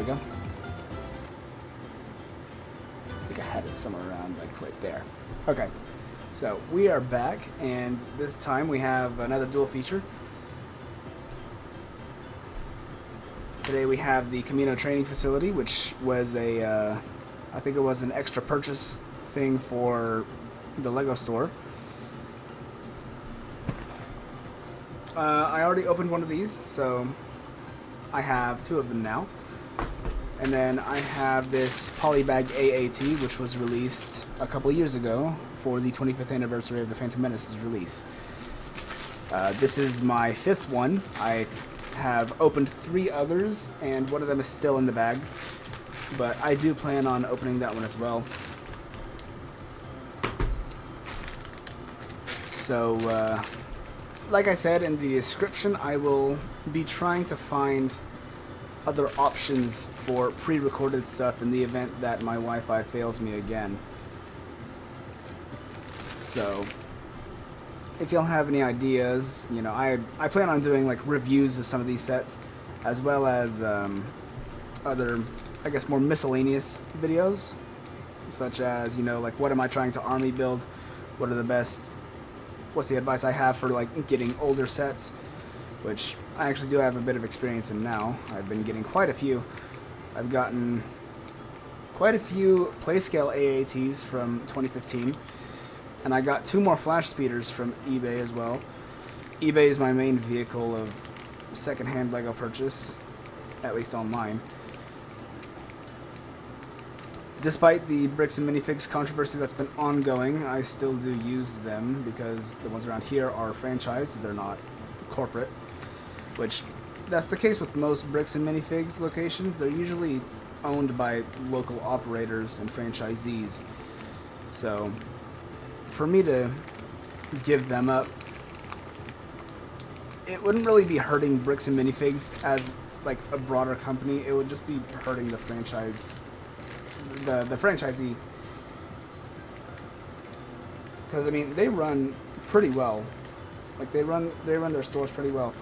we go. I think I had it somewhere around like right there. Okay, so we are back, and this time we have another dual feature. Today we have the Kamino training facility, which was a, I think it was an extra purchase thing for the Lego store. I already opened one of these, so I have two of them now. And then I have this Polybag AAT, which was released a couple years ago for the 25th anniversary of the Phantom Menace's release. This is my 5th one. I have opened 3 others, and one of them is still in the bag, but I do plan on opening that one as well. So, like I said in the description, I will be trying to find other options for pre-recorded stuff in the event that my Wi-Fi fails me again. So, if y'all have any ideas, you know, I plan on doing like reviews of some of these sets, as well as other, I guess, more miscellaneous videos, such as, you know, like what am I trying to army build, what are the best, what's the advice I have for like getting older sets, which I actually do have a bit of experience in now. I've been getting quite a few. I've gotten quite a few Playscale AATs from 2015. And I got 2 more flash speeders from eBay as well. eBay is my main vehicle of secondhand Lego purchase, at least online. Despite the bricks and minifigs controversy that's been ongoing, I still do use them because the ones around here are franchised, they're not corporate. Which, that's the case with most bricks and minifigs locations. They're usually owned by local operators and franchisees. So, for me to give them up, it wouldn't really be hurting bricks and minifigs as like a broader company. It would just be hurting the franchise, the franchisee, because I mean they run pretty well. Like they run their stores pretty well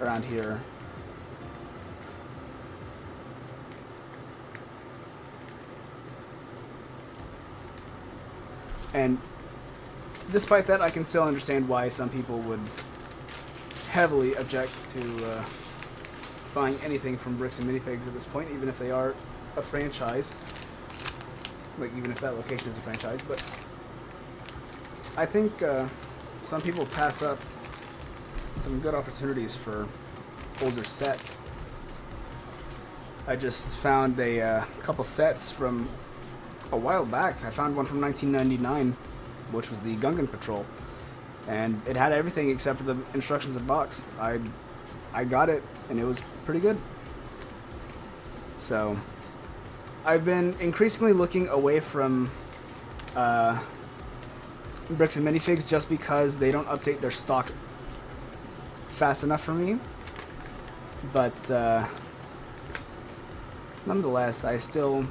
around here. And despite that, I can still understand why some people would heavily object to buying anything from bricks and minifigs at this point, even if they are a franchise. Like, even if that location is a franchise. But I think some people pass up some good opportunities for older sets. I just found a couple sets from a while back. I found one from 1999. Which was the Gungan Patrol, and it had everything except for the instructions in box. I got it, and it was pretty good. So, I've been increasingly looking away from bricks and minifigs just because they don't update their stock fast enough for me. But nonetheless, I still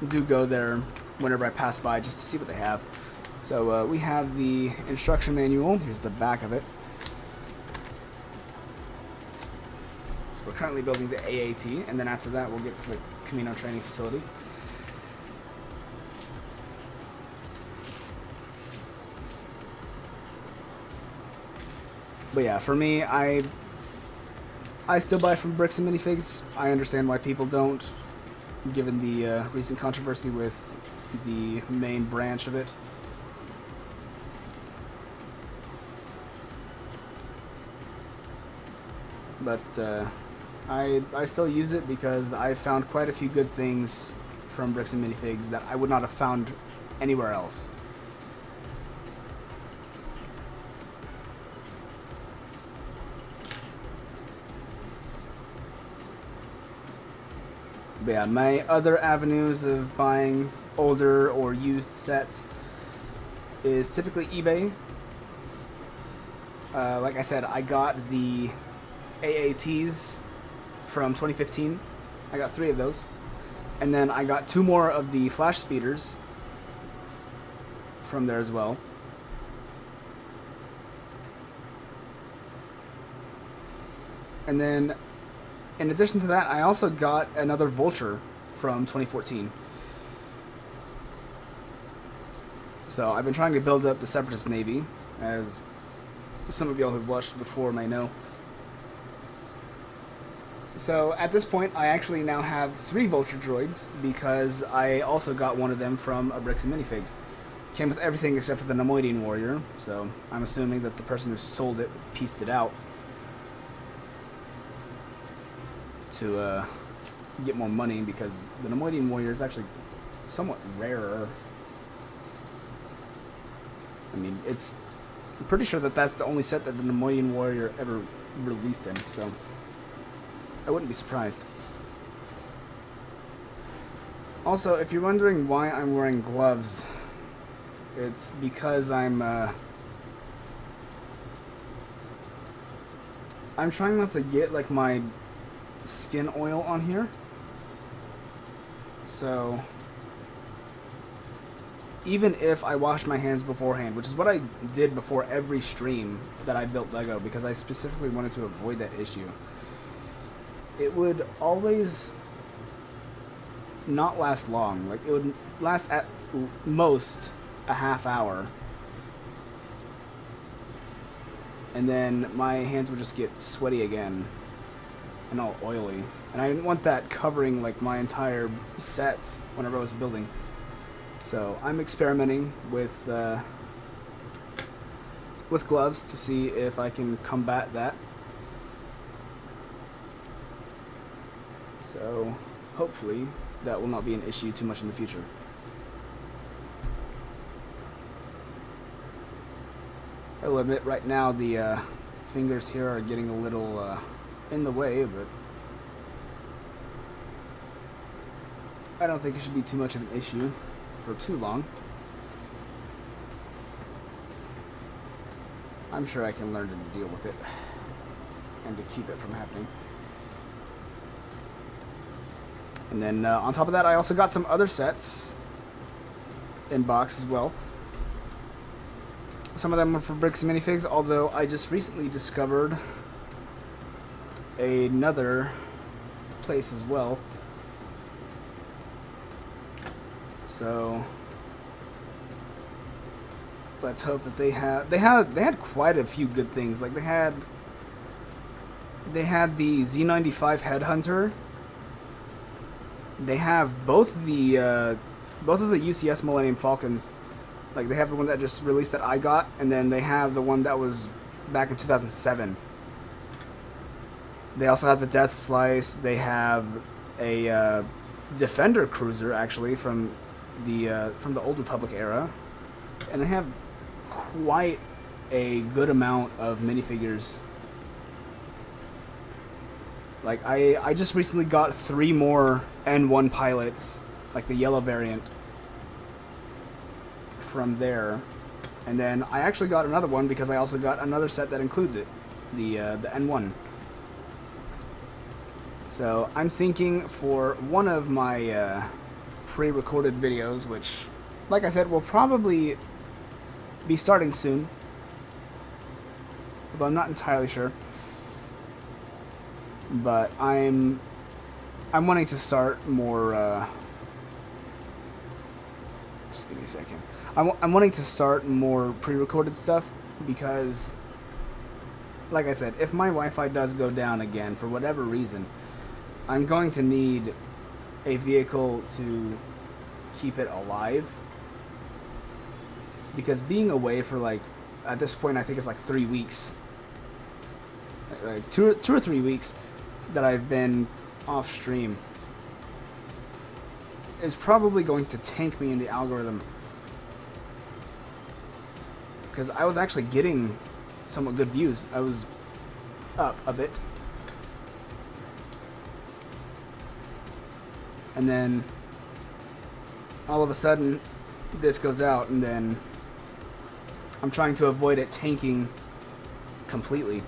do go there whenever I pass by just to see what they have. So we have the instruction manual. Here's the back of it. So we're currently building the AAT, and then after that we'll get to the Kamino training facility. But yeah, for me, I still buy from bricks and minifigs. I understand why people don't, given the recent controversy with the main branch of it. But I still use it because I found quite a few good things from bricks and minifigs that I would not have found anywhere else. But yeah, my other avenues of buying older or used sets is typically eBay. Like I said, I got the AATs from 2015. I got 3 of those. And then I got 2 more of the flash speeders from there as well. And then in addition to that, I also got another Vulture from 2014. So I've been trying to build up the Separatist Navy, as some of y'all who've watched before may know. So at this point, I actually now have 3 Vulture droids, because I also got one of them from a Bricks and Minifigs. Came with everything except for the Nemoidian Warrior, so I'm assuming that the person who sold it pieced it out to get more money, because the Nemoidian Warrior is actually somewhat rarer. I mean, I'm pretty sure that that's the only set that the Nemoidian Warrior ever released in, so I wouldn't be surprised. Also, if you're wondering why I'm wearing gloves, it's because I'm trying not to get like my skin oil on here. So even if I wash my hands beforehand, which is what I did before every stream that I built Lego, because I specifically wanted to avoid that issue, it would always not last long. Like, it would last at most a half hour, and then my hands would just get sweaty again and all oily, and I didn't want that covering like my entire sets whenever I was building. So I'm experimenting with gloves to see if I can combat that. So hopefully that will not be an issue too much in the future. I will admit, right now the fingers here are getting a little in the way, but I don't think it should be too much of an issue for too long. I'm sure I can learn to deal with it and to keep it from happening. And then on top of that, I also got some other sets in box as well. Some of them were for Bricks and Minifigs, although I just recently discovered another place as well. So let's hope that they had quite a few good things. Like they had the Z95 Headhunter. They have both of the UCS Millennium Falcons. Like, they have the one that just released that I got, and then they have the one that was back in 2007. They also have the Death Slice. They have a Defender Cruiser, actually, from the Old Republic era. And they have quite a good amount of minifigures. Like, I just recently got 3 more N1 pilots, like the yellow variant, from there. And then I actually got another one because I also got another set that includes it, the N1. So I'm thinking for one of my pre-recorded videos, which, like I said, will probably be starting soon, although I'm not entirely sure. But I'm wanting to start more. Just give me a second. I'm wanting to start more pre-recorded stuff because, like I said, if my Wi-Fi does go down again for whatever reason, I'm going to need a vehicle to keep it alive. Because being away for, like, at this point I think it's like 3 weeks, like two or 3 weeks that I've been off stream, is probably going to tank me in the algorithm. Because I was actually getting somewhat good views. I was up a bit. And then all of a sudden this goes out, and then I'm trying to avoid it tanking completely.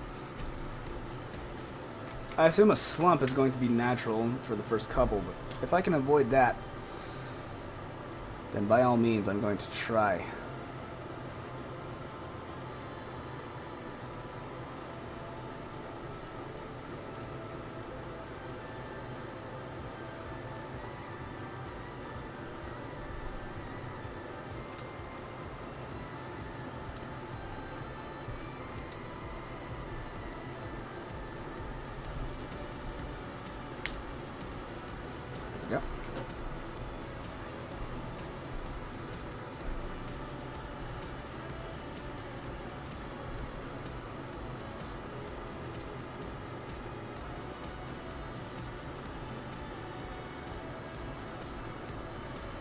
I assume a slump is going to be natural for the first couple, but if I can avoid that, then by all means I'm going to try.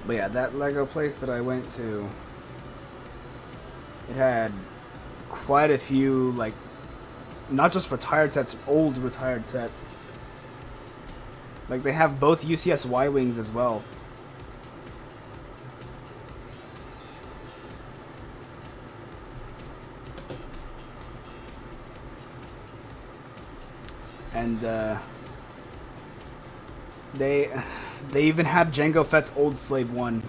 But yeah, that Lego place that I went to, it had quite a few, like, not just retired sets, old retired sets. Like, they have both UCS Y-Wings as well. And they even had Jango Fett's Old Slave 1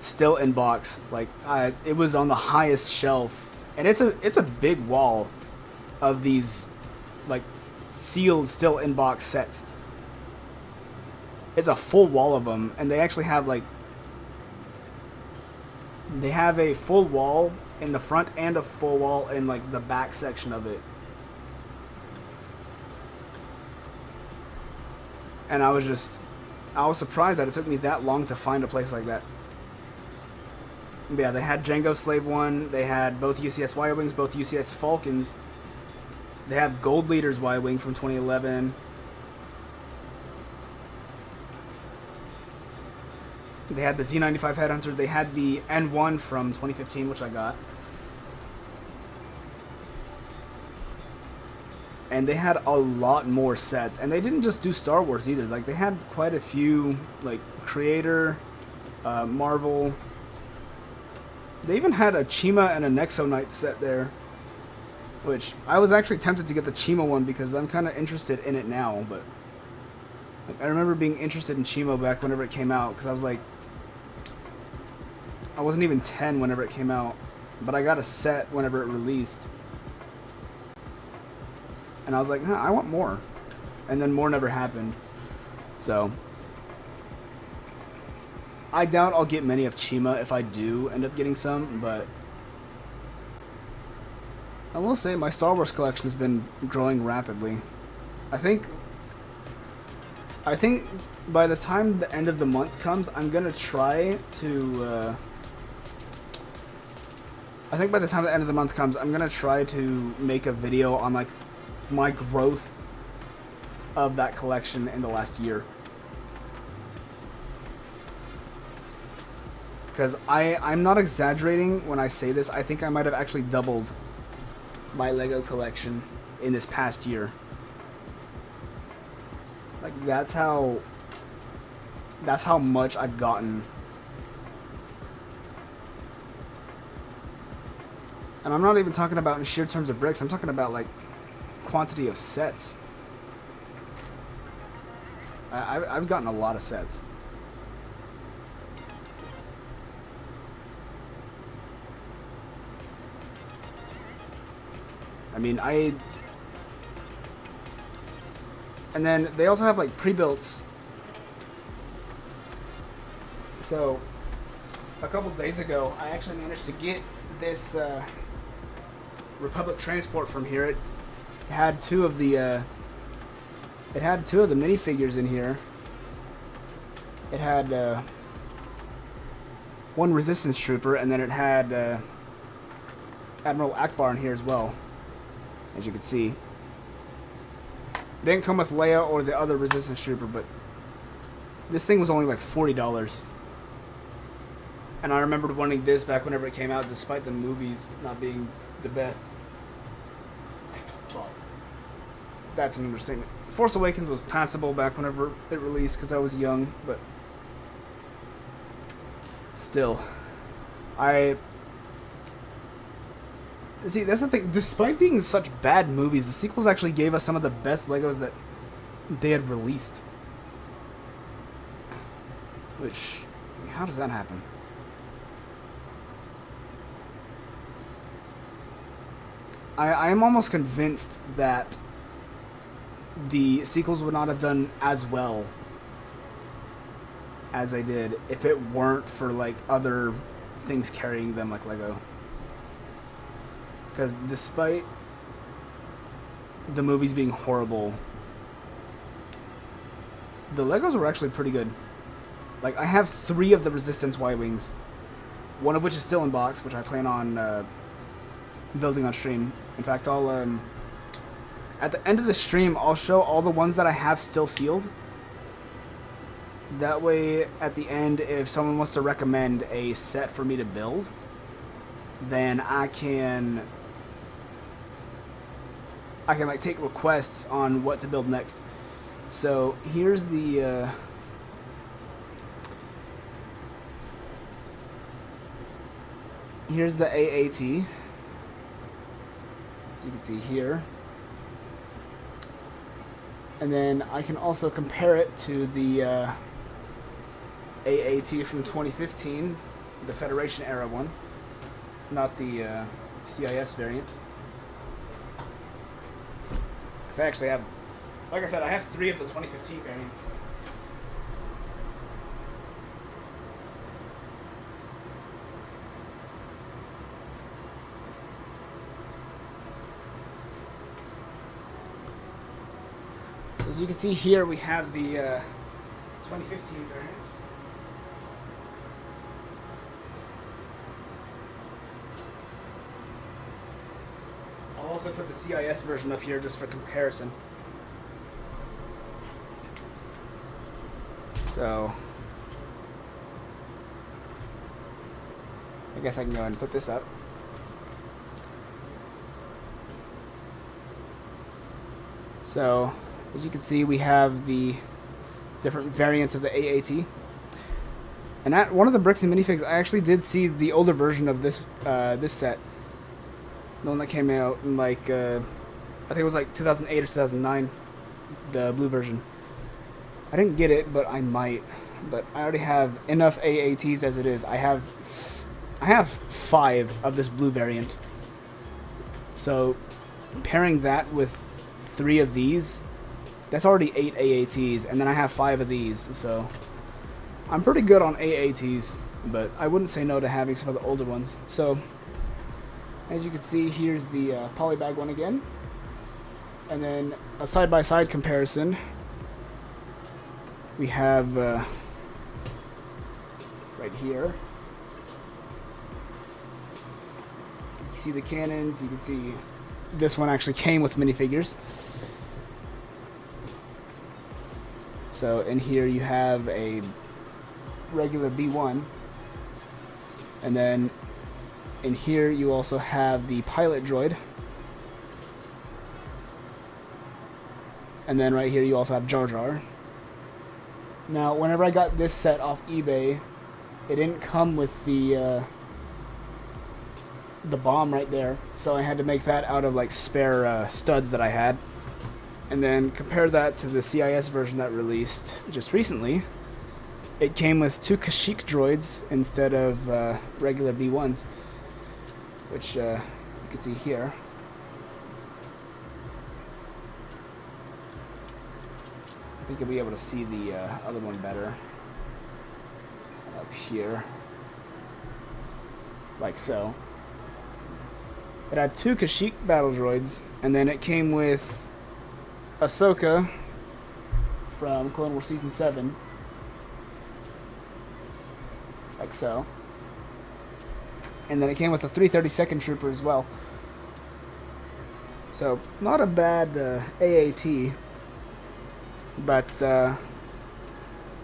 still in box. Like, it was on the highest shelf, and it's a big wall of these, like, sealed, still in box sets. It's a full wall of them, and they actually have, like, they have a full wall in the front and a full wall in, like, the back section of it. And I was surprised that it took me that long to find a place like that. But yeah, they had Jango Slave 1, they had both UCS Y-Wings, both UCS Falcons. They have Gold Leader's Y-Wing from 2011. They had the Z95 Headhunter, they had the N1 from 2015, which I got. And they had a lot more sets, and they didn't just do Star Wars either. Like, they had quite a few, like, Creator, Marvel. They even had a Chima and a Nexo Knight set there, which I was actually tempted to get the Chima one because I'm kind of interested in it now. But like, I remember being interested in Chima back whenever it came out, because I was like, I wasn't even 10 whenever it came out, but I got a set whenever it released. And I was like, huh, I want more. And then more never happened. So I doubt I'll get many of Chima if I do end up getting some, but I will say my Star Wars collection has been growing rapidly. I think by the time the end of the month comes, I'm gonna try to I think by the time the end of the month comes, I'm gonna try to make a video on, like, my growth of that collection in the last year. Because I'm not exaggerating when I say this. I think I might have actually doubled my Lego collection in this past year. Like, that's how much I've gotten. And I'm not even talking about in sheer terms of bricks. I'm talking about, like, quantity of sets. I've gotten a lot of sets. I mean, and then they also have, like, pre-builts. So a couple days ago, I actually managed to get this Republic Transport from here. It had two of the minifigures in here. It had one Resistance Trooper, and then it had Admiral Akbar in here as well, as you can see. It didn't come with Leia or the other Resistance Trooper, but this thing was only like $40. And I remembered wanting this back whenever it came out, despite the movies not being the best. Well, that's an understatement. Force Awakens was passable back whenever it released because I was young, but still, see, that's the thing. Despite being such bad movies, the sequels actually gave us some of the best Legos that they had released. Which, how does that happen? I am almost convinced that the sequels would not have done as well as they did if it weren't for, like, other things carrying them, like Lego. Because despite the movies being horrible, the Legos were actually pretty good. Like, I have 3 of the Resistance Y-Wings, one of which is still in box, which I plan on building on stream. In fact, I'll at the end of the stream, I'll show all the ones that I have still sealed, That way, at the end, if someone wants to recommend a set for me to build, then I can like take requests on what to build next. So here's the AAT. As you can see here. And then I can also compare it to the AAT from 2015, the Federation era one, not the CIS variant. Because I actually have, like I said, I have 3 of the 2015 variants. As you can see here, we have the 2015 variant. I'll also put the CIS version up here just for comparison. So, I guess I can go ahead and put this up. So, as you can see, we have the different variants of the AAT. And at one of the Bricks and Minifigs, I actually did see the older version of this this set. The one that came out in like, I think it was like 2008 or 2009, the blue version. I didn't get it, but I might. But I already have enough AATs as it is. I have 5 of this blue variant. So pairing that with 3 of these, that's already 8 AATs, and then I have 5 of these, so I'm pretty good on AATs, but I wouldn't say no to having some of the older ones. So, as you can see, here's the Polybag one again, and then a side-by-side comparison. We have right here. You can see the cannons, you can see this one actually came with minifigures. So in here you have a regular B1, and then in here you also have the pilot droid, and then right here you also have Jar Jar. Now whenever I got this set off eBay, it didn't come with the bomb right there, so I had to make that out of like spare studs that I had. And then compare that to the CIS version that released just recently. It came with 2 Kashyyyk droids instead of regular B1s, which you can see here. I think you'll be able to see the other one better up here, like so. It had 2 Kashyyyk battle droids, and then it came with Ahsoka from Clone Wars Season 7, like so. And then it came with a 332nd Trooper as well. So, not a bad AAT, but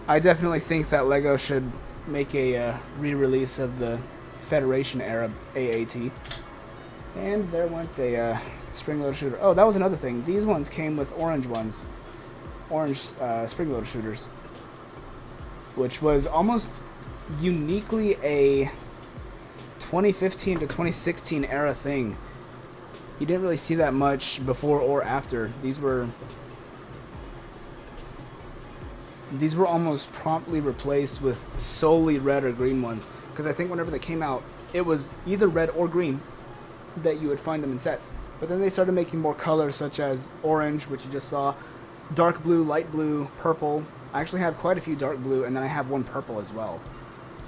I definitely think that LEGO should make a re-release of the Federation era AAT. And there went a spring-loaded shooter. Oh, that was another thing. These ones came with orange ones. Orange spring-loaded shooters. Which was almost uniquely a 2015 to 2016 era thing. You didn't really see that much before or after. These were almost promptly replaced with solely red or green ones. Because I think whenever they came out, it was either red or green that you would find them in sets. But then they started making more colors, such as orange, which you just saw, dark blue, light blue, purple. I actually have quite a few dark blue, and then I have one purple as well.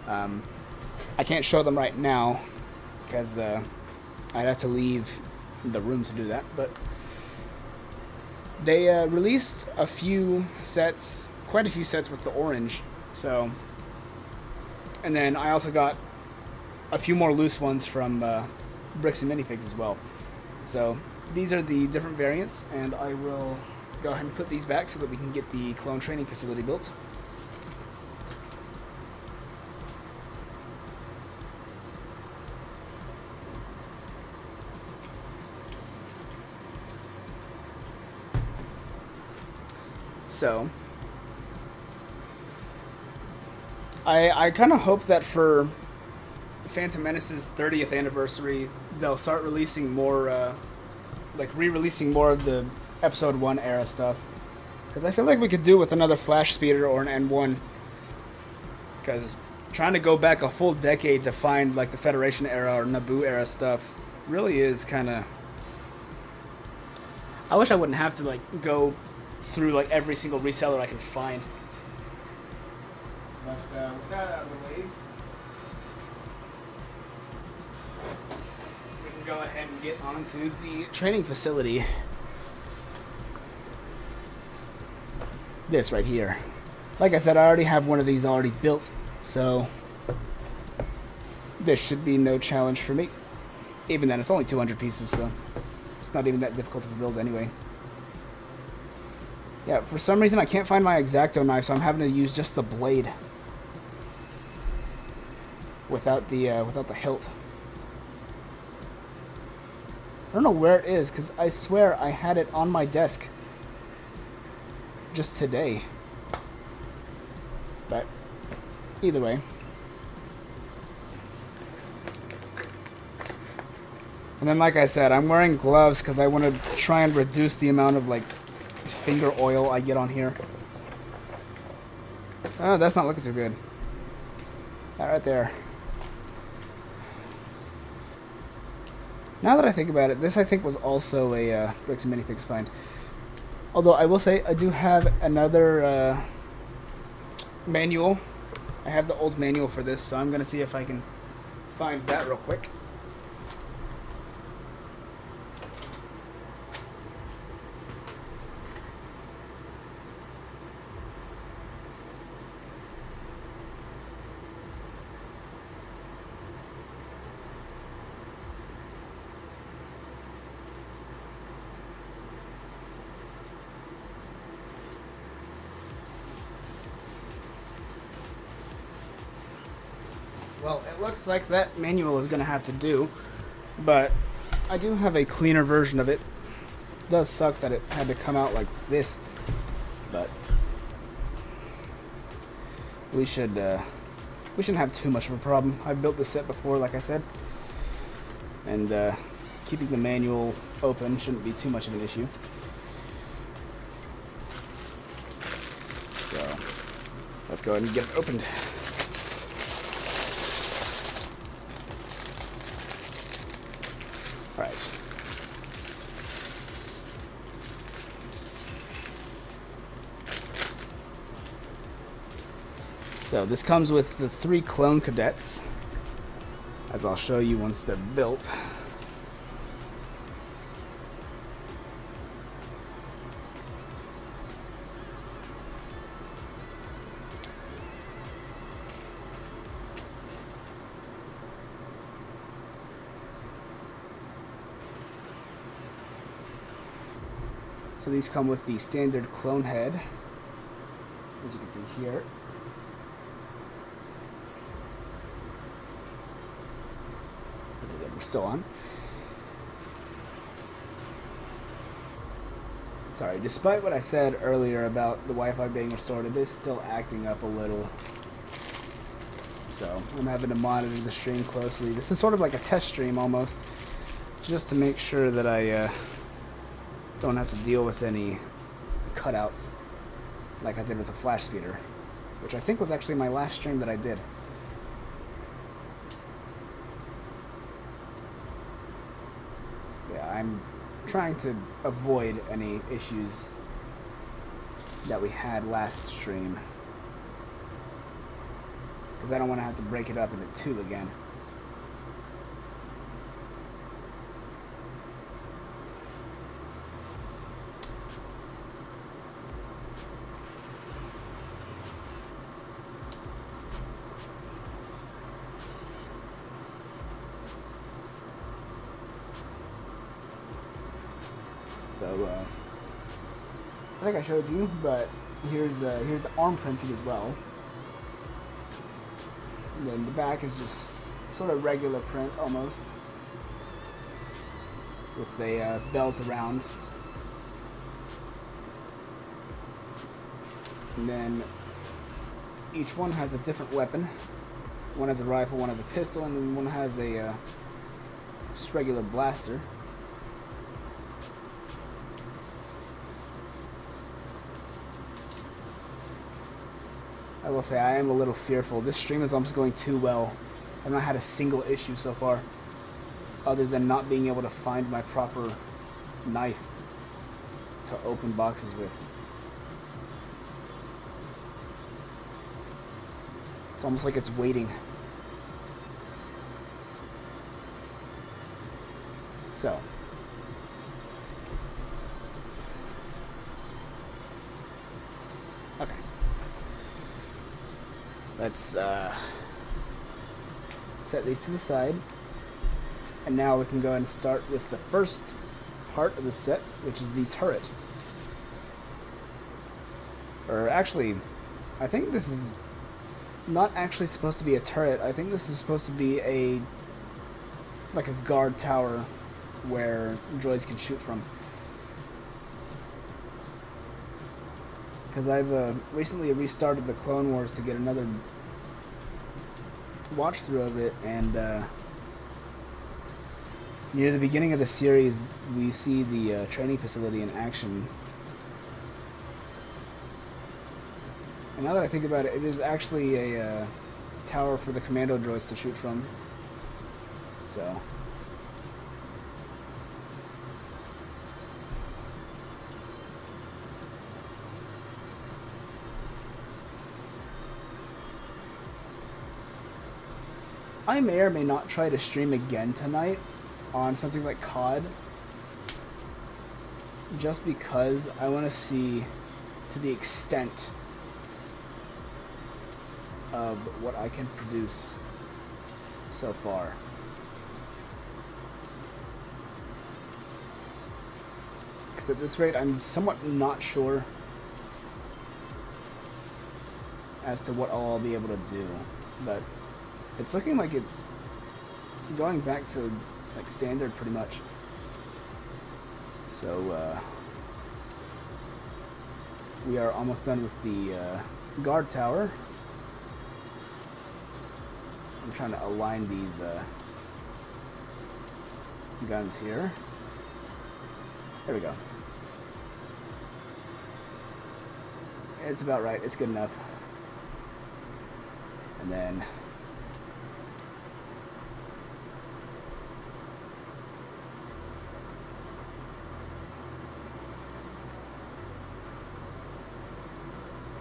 I can't show them right now because I'd have to leave the room to do that. But they released a few sets, quite a few sets with the orange. So, and then I also got a few more loose ones from Bricks and Minifigs as well. So these are the different variants, and I will go ahead and put these back so that we can get the clone training facility built. So I kind of hope that for Phantom Menace's 30th anniversary, they'll start releasing more, like re-releasing more of the Episode 1 era stuff. Because I feel like we could do with another Flash Speeder or an N1. Because trying to go back a full decade to find like the Federation era or Naboo era stuff really is kind of... I wish I wouldn't have to like go through like every single reseller I can find. But with that out of the way, we can go ahead and get onto the training facility. This right here. Like I said, I already have one of these already built, so this should be no challenge for me. Even then, it's only 200 pieces, so it's not even that difficult to build anyway. Yeah, for some reason I can't find my X-Acto knife, so I'm having to use just the blade without the hilt. I don't know where it is, because I swear I had it on my desk just today. But either way. And then, like I said, I'm wearing gloves because I want to try and reduce the amount of like finger oil I get on here. Oh, that's not looking too good. That right there. Now that I think about it, this I think was also a Bricks and Minifix find. Although I will say I do have another manual. I have the old manual for this, so I'm going to see if I can find that real quick. Well, it looks like that manual is going to have to do, but I do have a cleaner version of it. It does suck that it had to come out like this, but we shouldn't have too much of a problem. I've built this set before, like I said, and keeping the manual open shouldn't be too much of an issue. So let's go ahead and get it opened. Right. So this comes with the 3 clone cadets, as I'll show you once they're built. So these come with the standard clone head, as you can see here. We're still on. Sorry, despite what I said earlier about the Wi-Fi being restored, it is still acting up a little. So I'm having to monitor the stream closely. This is sort of like a test stream almost, just to make sure that I don't have to deal with any cutouts like I did with the Flash Speeder, which I think was actually my last stream that I did. Yeah, I'm trying to avoid any issues that we had last stream, because I don't want to have to break it up into 2 again. So I think I showed you, but here's the arm printing as well. And then the back is just sort of regular print almost, with a belt around. And then each one has a different weapon. One has a rifle, one has a pistol, and then one has a just regular blaster. I will say I am a little fearful. This stream is almost going too well. I've not had a single issue so far, other than not being able to find my proper knife to open boxes with. It's almost like it's waiting. So. Okay. Let's set these to the side. And now we can go ahead and start with the first part of the set, which is the turret. Or actually, I think this is not actually supposed to be a turret. I think this is supposed to be like a guard tower where droids can shoot from. Because I've recently restarted the Clone Wars to get another watch through of it, and near the beginning of the series we see the training facility in action. And now that I think about it, it is actually a tower for the commando droids to shoot from. So. I may or may not try to stream again tonight on something like COD, just because I want to see to the extent of what I can produce so far. Because at this rate, I'm somewhat not sure as to what I'll be able to do, but it's looking like it's going back to like standard pretty much. So we are almost done with the guard tower. I'm trying to align these guns here. There we go. It's about right. It's good enough. And then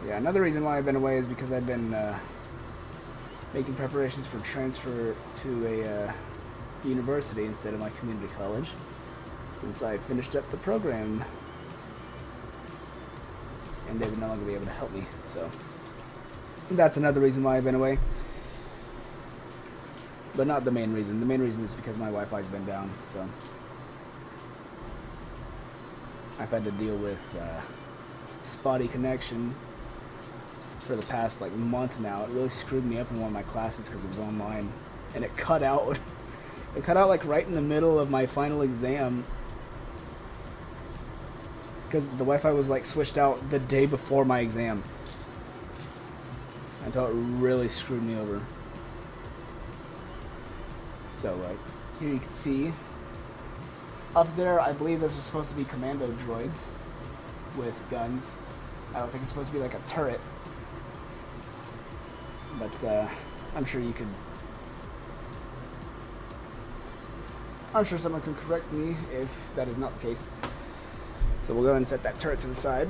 yeah, another reason why I've been away is because I've been making preparations for transfer to a university instead of my community college, since I finished up the program and they would no longer be able to help me. So that's another reason why I've been away, but not the main reason. The main reason is because my Wi-Fi's been down, so I've had to deal with spotty connection for the past like month now. It really screwed me up in one of my classes because it was online, and it cut out. It cut out like right in the middle of my final exam because the Wi-Fi was like switched out the day before my exam, and so it really screwed me over. So here you can see up there, I believe those are supposed to be commando droids with guns. I don't think it's supposed to be like a turret, but I'm sure you could. I'm sure someone can correct me if that is not the case. So we'll go ahead and set that turret to the side.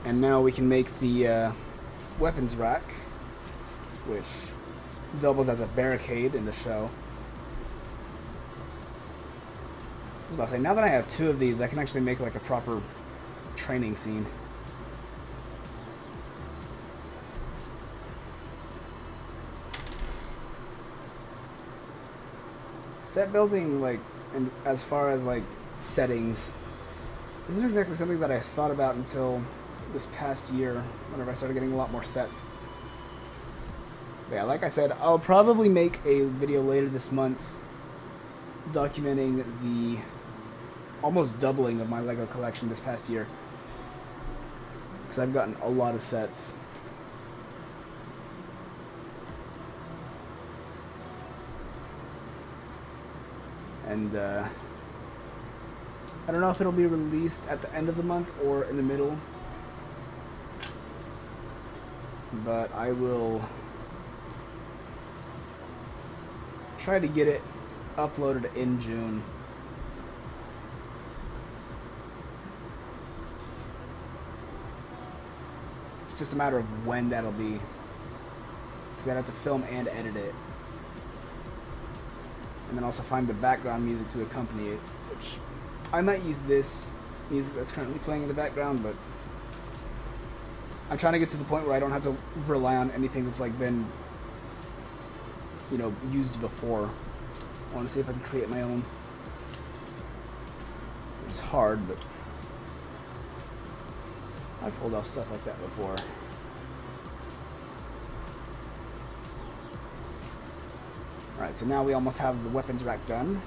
And now we can make the weapons rack, which doubles as a barricade in the show. I was about to say, now that I have two of these, I can actually make like a proper training scene. Set building, like, and as far as like settings, isn't exactly something that I thought about until this past year, whenever I started getting a lot more sets. But yeah, like I said, I'll probably make a video later this month documenting almost doubling of my Lego collection this past year. Because I've gotten a lot of sets. And I don't know if it'll be released at the end of the month or in the middle. But I will try to get it uploaded in June. It's just a matter of when that'll be, because I'd have to film and edit it, and then also find the background music to accompany it, which I might use this music that's currently playing in the background, but I'm trying to get to the point where I don't have to rely on anything that's like been, you know, used before. I want to see if I can create my own. It's hard, but I've pulled off stuff like that before. Alright, so now we almost have the weapons rack done.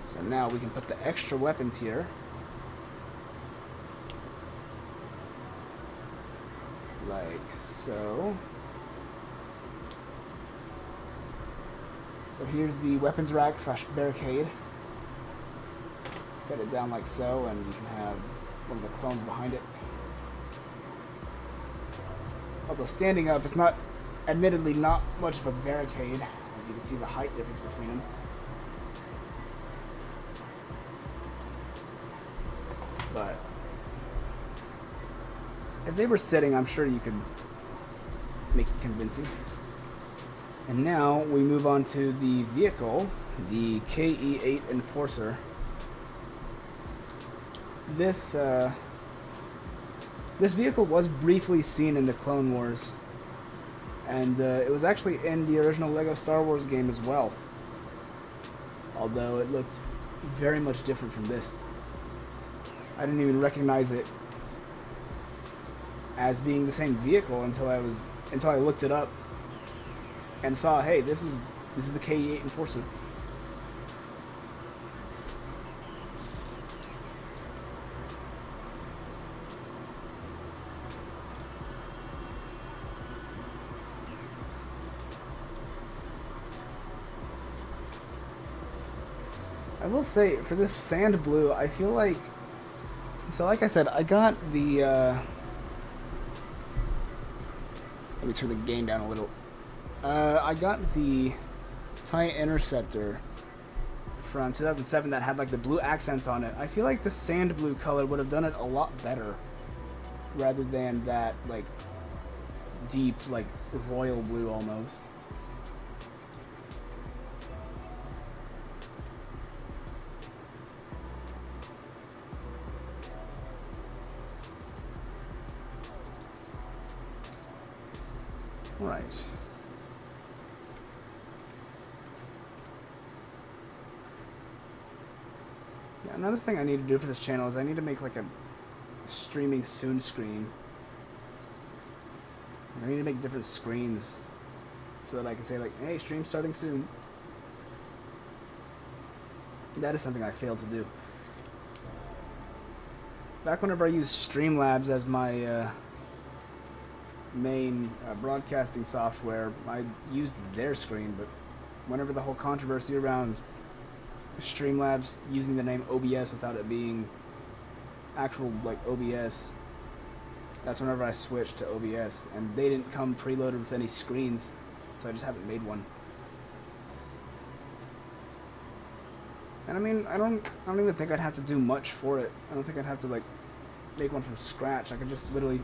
So now we can put the extra weapons here. Like so. So here's the weapons rack / barricade. Set it down like so, and you can have one of the clones behind it. Although standing up, it's not, admittedly, not much of a barricade, as you can see the height difference between them. But if they were sitting, I'm sure you could make it convincing. And now we move on to the vehicle, the KE-8 Enforcer. This vehicle was briefly seen in the Clone Wars, and it was actually in the original Lego Star Wars game as well, although it looked very much different from this. I didn't even recognize it as being the same vehicle until I looked it up and saw, hey, this is the KE-8 Enforcer. I will say, for this sand blue, I feel like, so like I said, I got the, let me turn the gain down a little. I got the TIE Interceptor from 2007 that had like the blue accents on it. I feel like the sand blue color would have done it a lot better, rather than that like deep, like royal blue almost. Right. Yeah, another thing I need to do for this channel is I need to make like a streaming soon screen. I need to make different screens so that I can say like, hey, stream starting soon. That is something I failed to do. Back whenever I used Streamlabs as my main broadcasting software, I used their screen, but whenever the whole controversy around Streamlabs using the name OBS without it being actual like OBS, that's whenever I switched to OBS, and they didn't come preloaded with any screens, so I just haven't made one. And I mean, I don't even think I'd have to do much for it. I don't think I'd have to like make one from scratch. I could just literally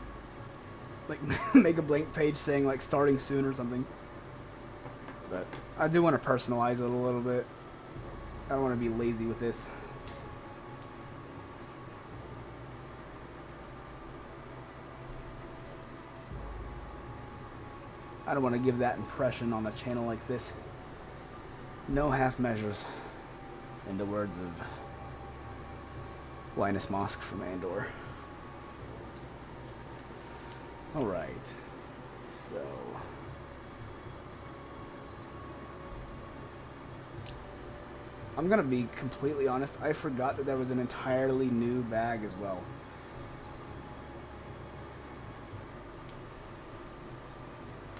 like make a blank page saying like starting soon or something. But I do want to personalize it a little bit. I don't want to be lazy with this. I don't want to give that impression on a channel like this. No half measures, in the words of Linus Mosk from Andor. Alright. So... I'm gonna be completely honest, I forgot that there was an entirely new bag as well.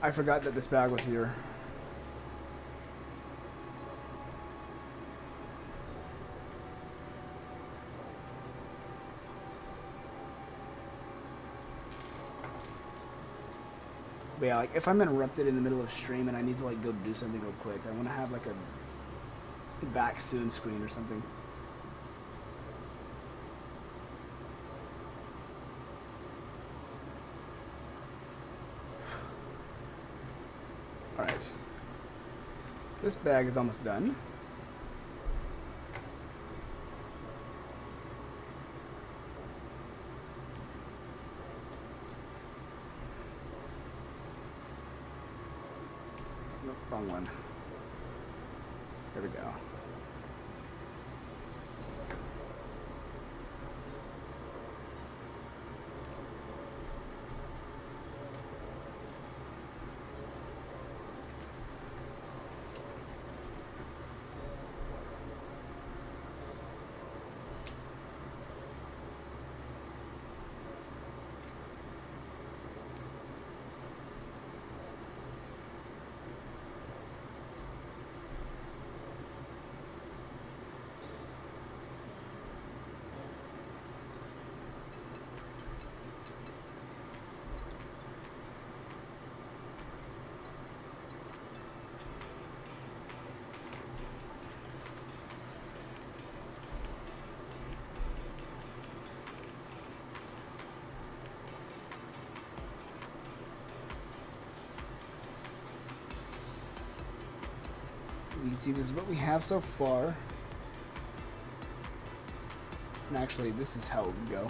I forgot that this bag was here. But yeah, like if I'm interrupted in the middle of stream and I need to like go do something real quick, I want to have like a back soon screen or something. Alright. So this bag is almost done. Nope, wrong one. There we go. As you can see, this is what we have so far. And actually, this is how it would go.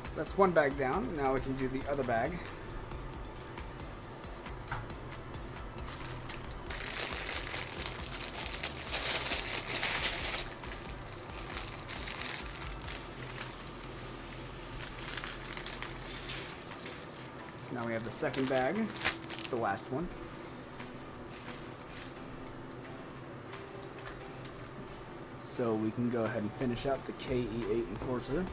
So that's one bag down. Now we can do the other bag. Now we have the second bag, the last one. So we can go ahead and finish out the KE8 Enforcer.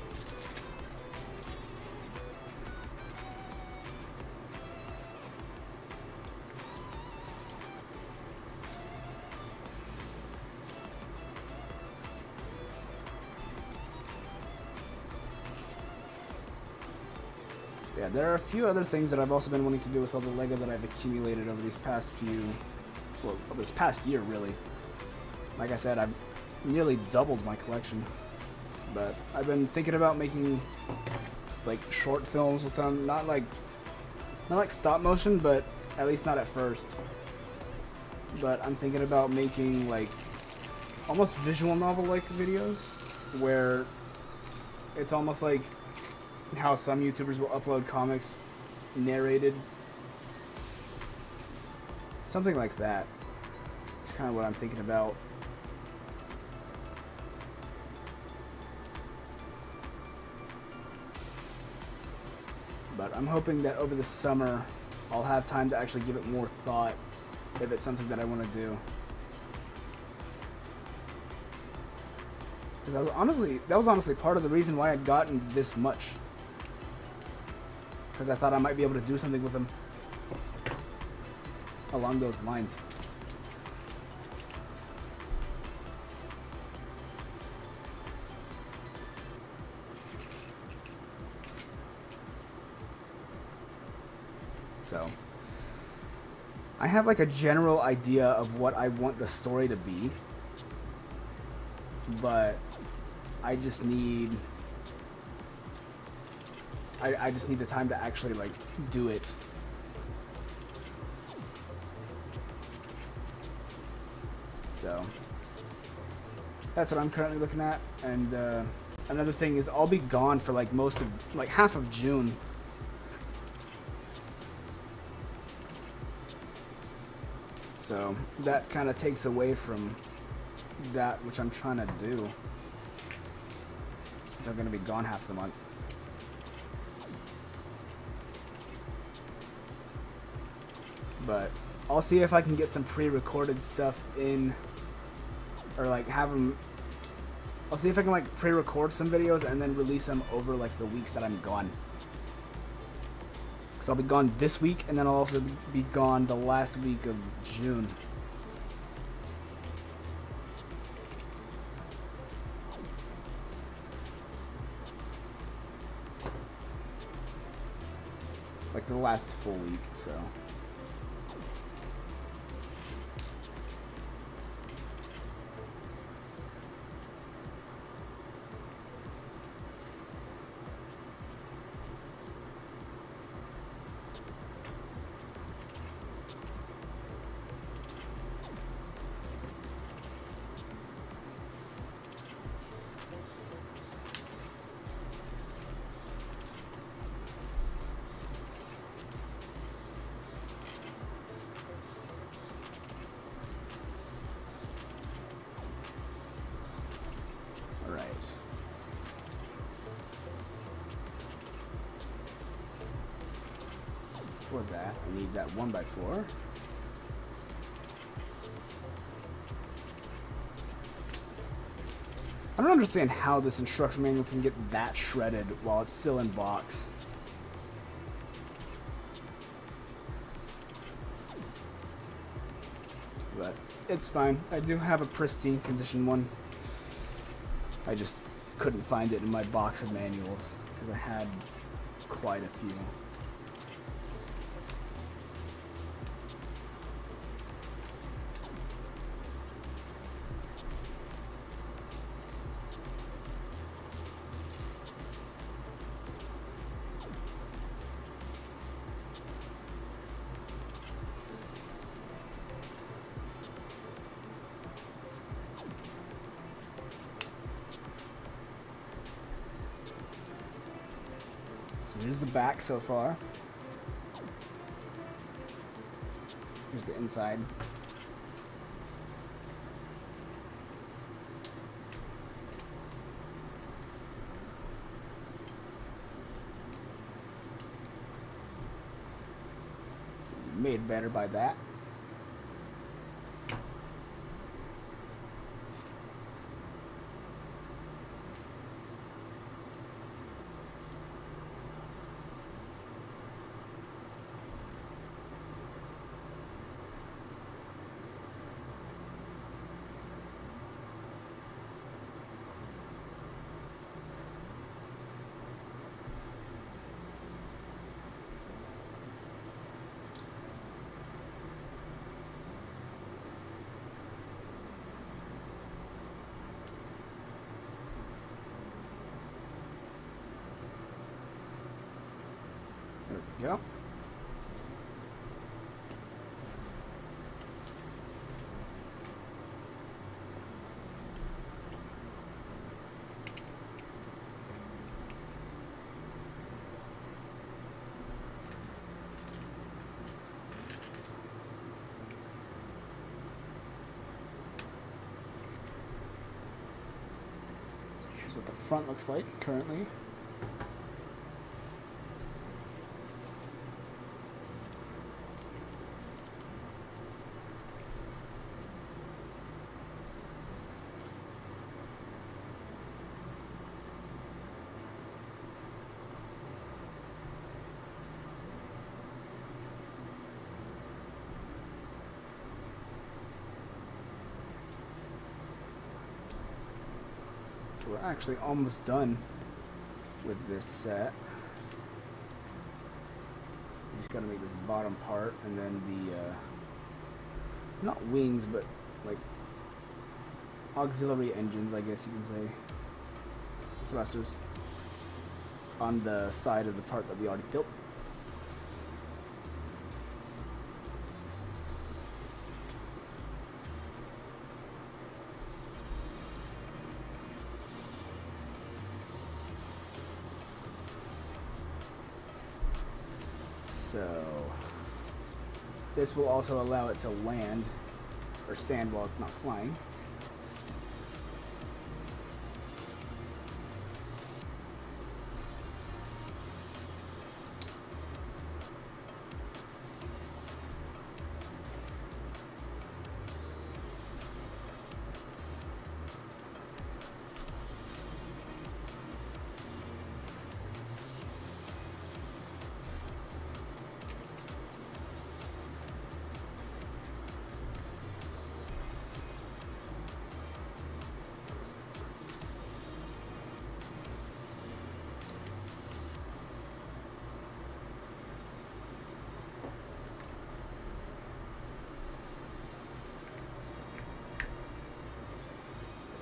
Yeah, there are a few other things that I've also been wanting to do with all the Lego that I've accumulated over these past over this past year, really. Like I said, I've nearly doubled my collection. But I've been thinking about making, like, short films with them. Not like stop motion, but at least not at first. But I'm thinking about making, like, almost visual novel-like videos, where it's almost like how some YouTubers will upload comics narrated. Something like that. It's kind of what I'm thinking about. But I'm hoping that over the summer I'll have time to actually give it more thought if it's something that I want to do. Because that was honestly part of the reason why I'd gotten this much. Because I thought I might be able to do something with them along those lines. So, I have like a general idea of what I want the story to be, but I just need I just need the time to actually like do it. So that's what I'm currently looking at. And another thing is I'll be gone for like half of June. So that kind of takes away from that which I'm trying to do, since I'm going to be gone half the month. But I'll see if I can get some pre-recorded stuff in, or like have them. I'll see if I can like pre-record some videos and then release them over like the weeks that I'm gone. So I'll be gone this week, and then I'll also be gone the last week of June. Like the last full week, so. For that, I need that 1x4. I don't understand how this instruction manual can get that shredded while it's still in box. But it's fine. I do have a pristine condition one. I just couldn't find it in my box of manuals because I had quite a few. Here's the back so far. Here's the inside. So made better by that. There we go. So here's what the front looks like currently. So we're actually almost done with this set. You just gotta make this bottom part and then the, not wings, but like auxiliary engines, I guess you can say. Thrusters on the side of the part that we already built. So This will also allow it to land or stand while it's not flying.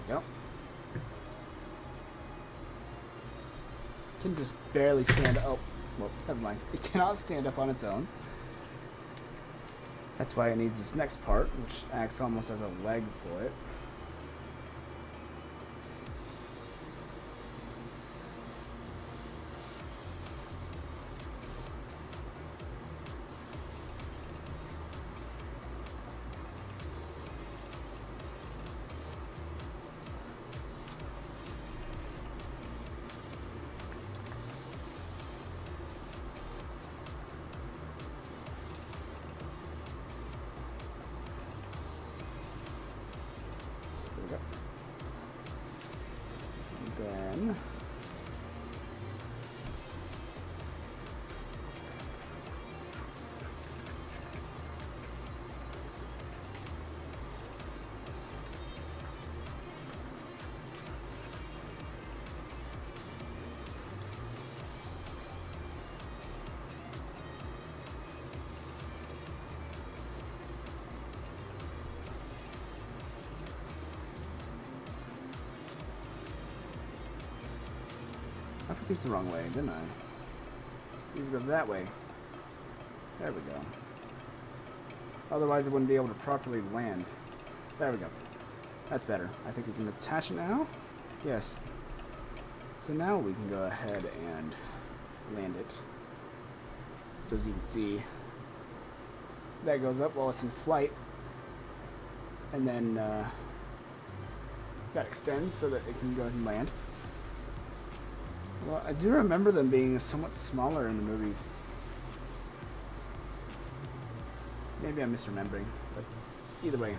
Go. Can just barely stand up. Oh, well, never mind. It cannot stand up on its own. That's why it needs this next part, which acts almost as a leg for it. Then I put these the wrong way, didn't I? These go that way. There we go. Otherwise, it wouldn't be able to properly land. There we go. That's better. I think we can attach it now. Yes. So now we can go ahead and land it. So as you can see, that goes up while it's in flight. And then that extends so that it can go ahead and land. Well, I do remember them being somewhat smaller in the movies. Maybe I'm misremembering, but either way.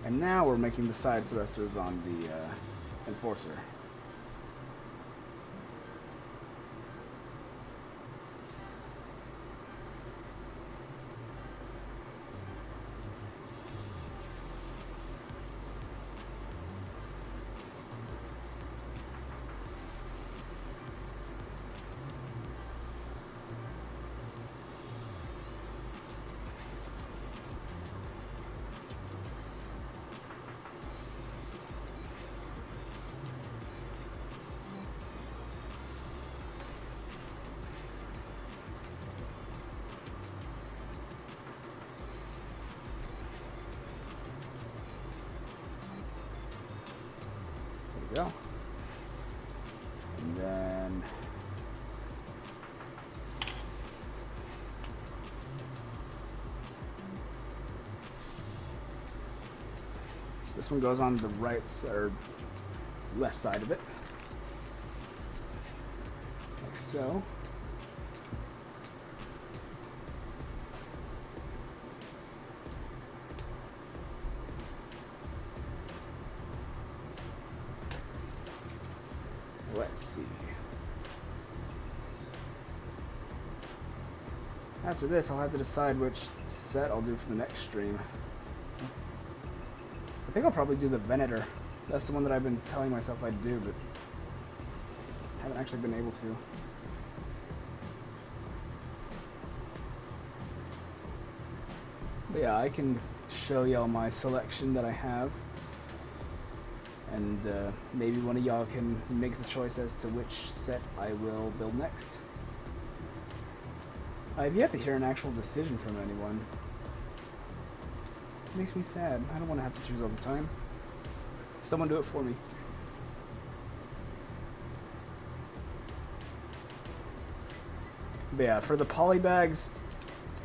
And now we're making the side thrusters on the Enforcer. Go. And then so this one goes on the right or left side of it, like so. Let's see. After this, I'll have to decide which set I'll do for the next stream. I think I'll probably do the Venator. That's the one that I've been telling myself I'd do, but haven't actually been able to. But yeah, I can show y'all my selection that I have. And maybe one of y'all can make the choice as to which set I will build next. I've yet to hear an actual decision from anyone. It makes me sad. I don't want to have to choose all the time. Someone do it for me. But yeah, for the polybags,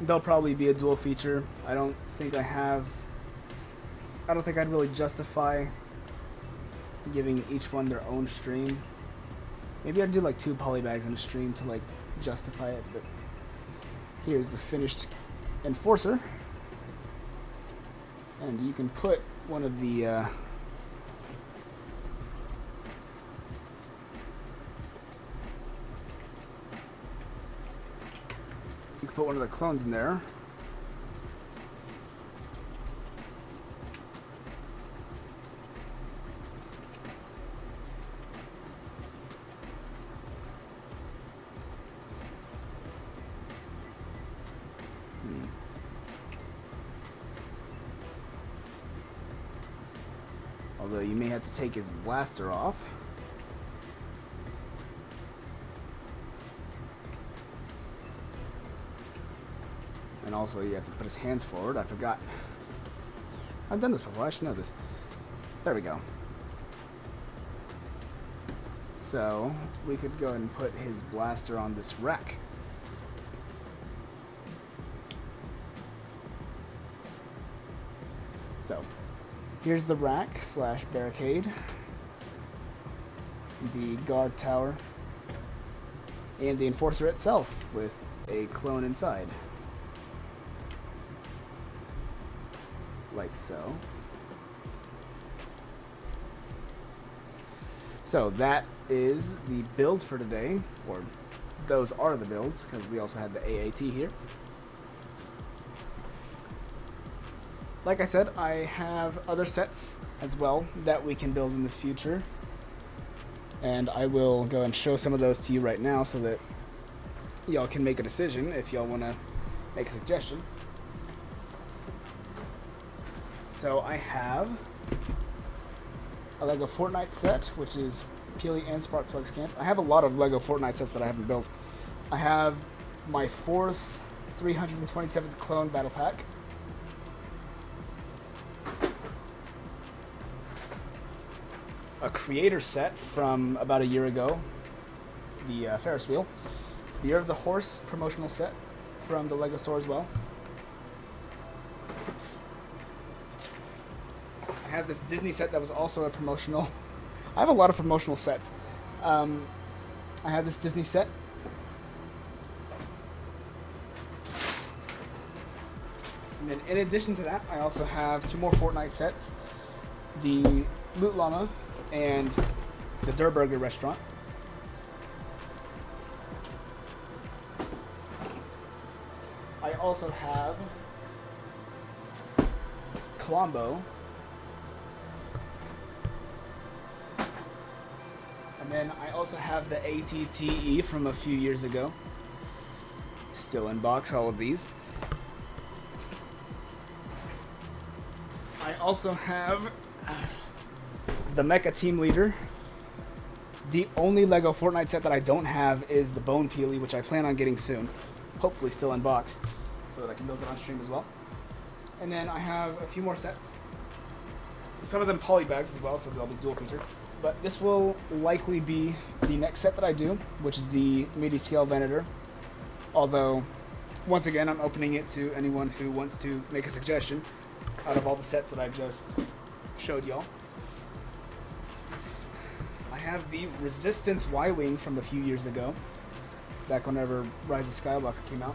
they'll probably be a dual feature. I don't think I'd really justify giving each one their own stream. Maybe I'd do like 2 polybags in a stream to like justify it, but here's the finished enforcer. And you can put one of the clones in there. Although you may have to take his blaster off. And also you have to put his hands forward. I forgot. I've done this before. I should know this. There we go. So we could go ahead and put his blaster on this rack. So here's the rack slash barricade, the guard tower, and the enforcer itself with a clone inside. Like so. So that is the build for today, or those are the builds, because we also had the AAT here. Like I said, I have other sets as well that we can build in the future, and I will go and show some of those to you right now so that y'all can make a decision if y'all want to make a suggestion. So I have a LEGO Fortnite set, which is Peely and Sparkplug's camp. I have a lot of LEGO Fortnite sets that I haven't built. I have my 4th 327th clone battle pack. A creator set from about a year ago, the Ferris wheel. The Year of the Horse promotional set from the LEGO store as well. I have this Disney set that was also a promotional. I have a lot of promotional sets. I have this Disney set. And then in addition to that, I also have 2 more Fortnite sets. The Loot Llama and the Der Burger restaurant. I also have Colombo. And then I also have the ATTE from a few years ago. Still in box, all of these. I also have the Mecha Team Leader. The only LEGO Fortnite set that I don't have is the Bone Peely, which I plan on getting soon. Hopefully still in box, so that I can build it on stream as well. And then I have a few more sets. Some of them polybags as well, so they'll be dual feature. But this will likely be the next set that I do, which is the MIDI scale Venator. Although, once again, I'm opening it to anyone who wants to make a suggestion out of all the sets that I just showed y'all. I have the Resistance Y-Wing from a few years ago, back whenever Rise of Skywalker came out.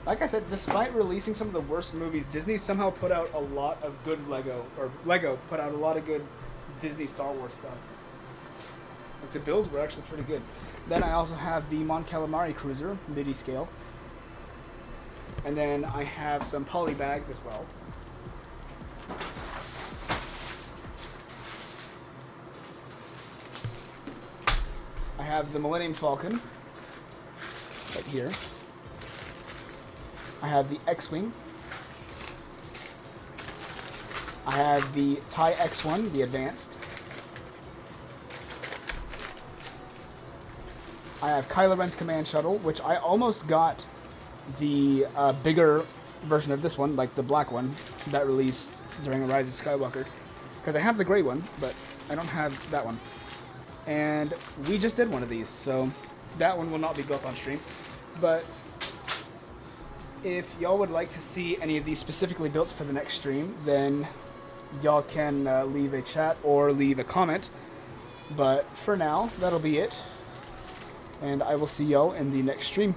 Like I said, despite releasing some of the worst movies, Disney somehow put out a lot of good LEGO put out a lot of good Disney Star Wars stuff. Like the builds were actually pretty good. Then I also have the Mon Calamari Cruiser, MIDI scale. And then I have some polybags as well. I have the Millennium Falcon right here. I have the X-Wing. I have the TIE X1, the Advanced. I have Kylo Ren's Command Shuttle, which I almost got the bigger version of this one, like the black one that released during Rise of Skywalker, because I have the gray one, but I don't have that one. And we just did one of these, so that one will not be built on stream. But if y'all would like to see any of these specifically built for the next stream, then y'all can leave a chat or leave a comment. But for now, that'll be it. And I will see y'all in the next stream.